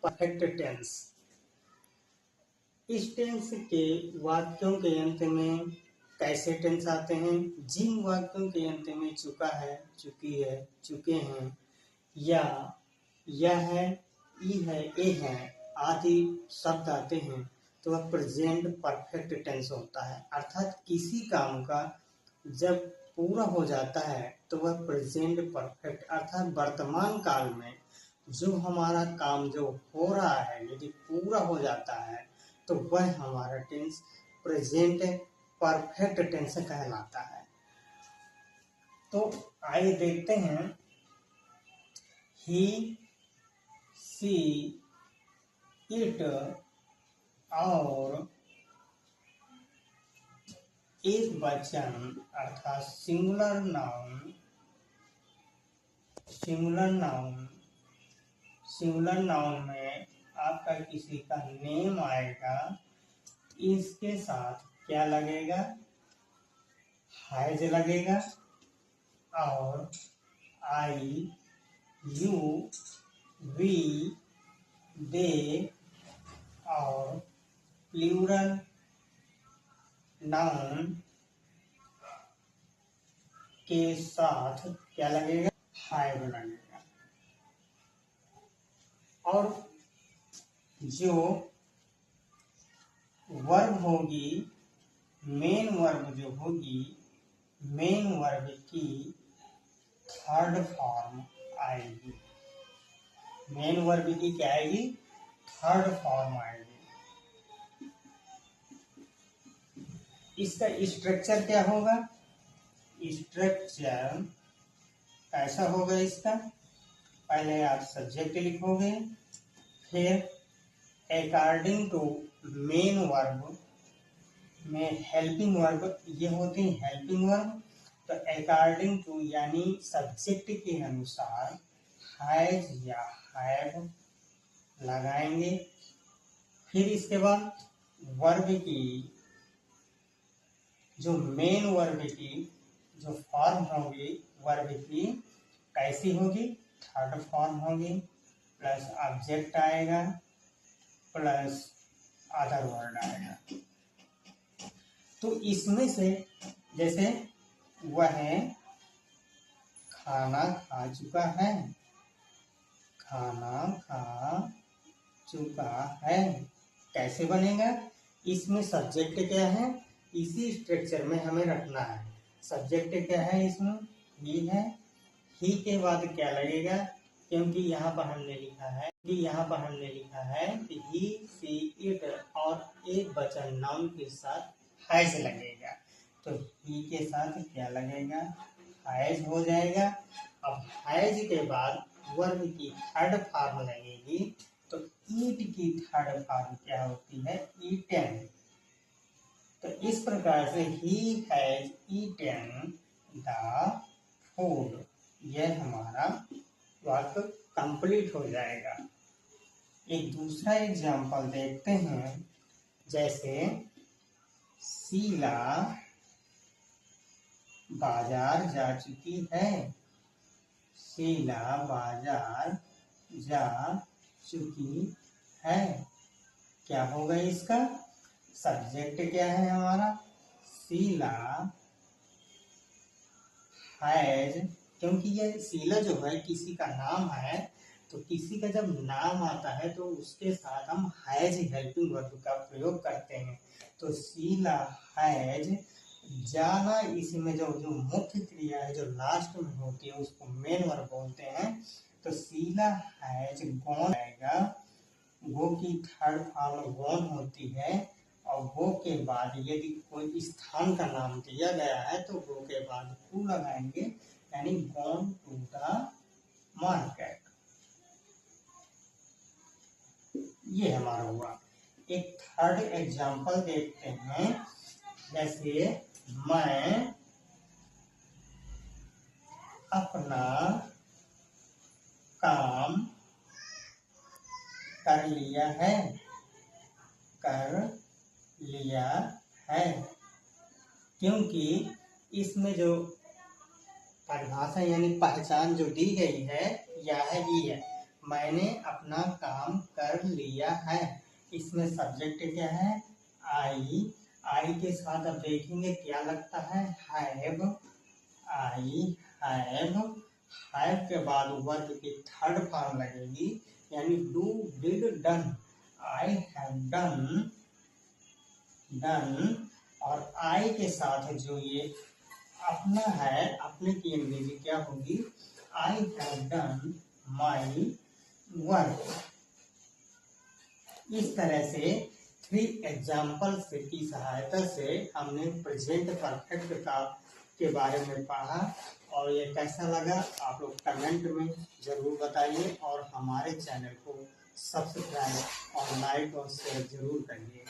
Perfect tense. इस tense के वाक्यों के अंत में कैसे टेंस आते हैं? जिन वाक्यों के अंत में चुका है, चुकी है, चुके हैं या यह है, ई है, ए है आदि शब्द आते हैं तो वह प्रेजेंट परफेक्ट टेंस होता है। अर्थात किसी काम का जब पूरा हो जाता है तो वह प्रेजेंट परफेक्ट अर्थात वर्तमान काल में जो हमारा काम जो हो रहा है यदि पूरा हो जाता है तो वह हमारा टेंस प्रेजेंट परफेक्ट टेंस कहलाता है। तो आइए देखते हैं, ही, सी, इट और एक वचन अर्थात सिंगुलर नाउन में आपका किसी का नेम आएगा, इसके साथ क्या लगेगा? हैज लगेगा और आई, यू, वी, दे और प्लूरल नाउन के साथ क्या लगेगा? हैव लगेगा। और जो वर्ब होगी, मेन वर्ब जो होगी, मेन वर्ब की थर्ड फॉर्म आएगी। मेन वर्ब की क्या आएगी? थर्ड फॉर्म आएगी। इसका स्ट्रक्चर क्या होगा? स्ट्रक्चर ऐसा होगा इसका, पहले आप सब्जेक्ट लिखोगे, फिर अकॉर्डिंग टू मेन वर्ब में हेल्पिंग वर्ब, ये होते हैं हेल्पिंग वर्ब, तो अकॉर्डिंग टू यानी सब्जेक्ट के अनुसार हैज या हैव लगाएंगे। फिर इसके बाद वर्ब की जो मेन वर्ब की जो फॉर्म होगी, वर्ब की कैसी होगी? थर्ड फॉर्म होगी, प्लस ऑब्जेक्ट आएगा, प्लस अदर वर्ड आएगा। तो इसमें से जैसे वह खाना खा चुका है, खाना खा चुका है कैसे बनेगा? इसमें सब्जेक्ट क्या है? इसी स्ट्रक्चर में हमें रखना है। सब्जेक्ट क्या है इसमें? ही है। ही के बाद क्या लगेगा? क्योंकि यहाँ पर हमने लिखा है कि ही, सी, इट और एक वचन नाउन के साथ हैज लगेगा, तो ही के साथ क्या लगेगा? हैज हो जाएगा। अब हैज के बाद वर्ब की थर्ड फॉर्म लगेगी, तो ईट की थर्ड फॉर्म क्या होती है? ईटन। तो इस प्रकार से ही हैज ईटन द फूड, यह हमारा वाक्य कंप्लीट हो जाएगा। एक दूसरा एग्जाम्पल देखते हैं, जैसे शीला बाजार जा चुकी है, शीला बाजार जा चुकी है, क्या होगा इसका? सब्जेक्ट क्या है हमारा? शीला हैज, क्योंकि ये शीला जो है किसी का नाम है, तो किसी का जब नाम आता है तो उसके साथ हम हैज हेल्पिंग वर्ब का प्रयोग करते हैं। तो शीला हैज, जाना इसमें जो मुख्य क्रिया है जो लास्ट में होती है उसको मेन वर्ब बोलते हैं। तो शीला हैज गॉन आएगा, गो की थर्ड फॉर्म गॉन होती है, और गो के बाद यदि कोई स्थान का नाम दिया गया है तो गो के बाद टू लगाएंगे, यानी गॉन टू द मार्केट। ये हमारा हुआ। एक थर्ड एग्जांपल देखते हैं, जैसे मैं अपना काम कर लिया है, क्योंकि इसमें जो परिभाषा यानी पहचान जो दी गई है या है ही है, मैंने अपना काम कर लिया है। इसमें सब्जेक्ट क्या है? आई। आई के साथ अब देखेंगे क्या लगता है? हैव। I have. हैव के बाद वर्ब की थर्ड फॉर्म लगेगी, यानी do, did, done. I have done, done. और आई के साथ जो ये अपना है, अपने की अंग्रेजी क्या होगी? I have done my work. इस तरह से 3 एग्जाम्पल्स की सहायता से हमने प्रेजेंट परफेक्ट का के बारे में पढ़ा। और ये कैसा लगा आप लोग कमेंट में जरूर बताइए, और हमारे चैनल को सब्सक्राइब और लाइक और शेयर जरूर करिए।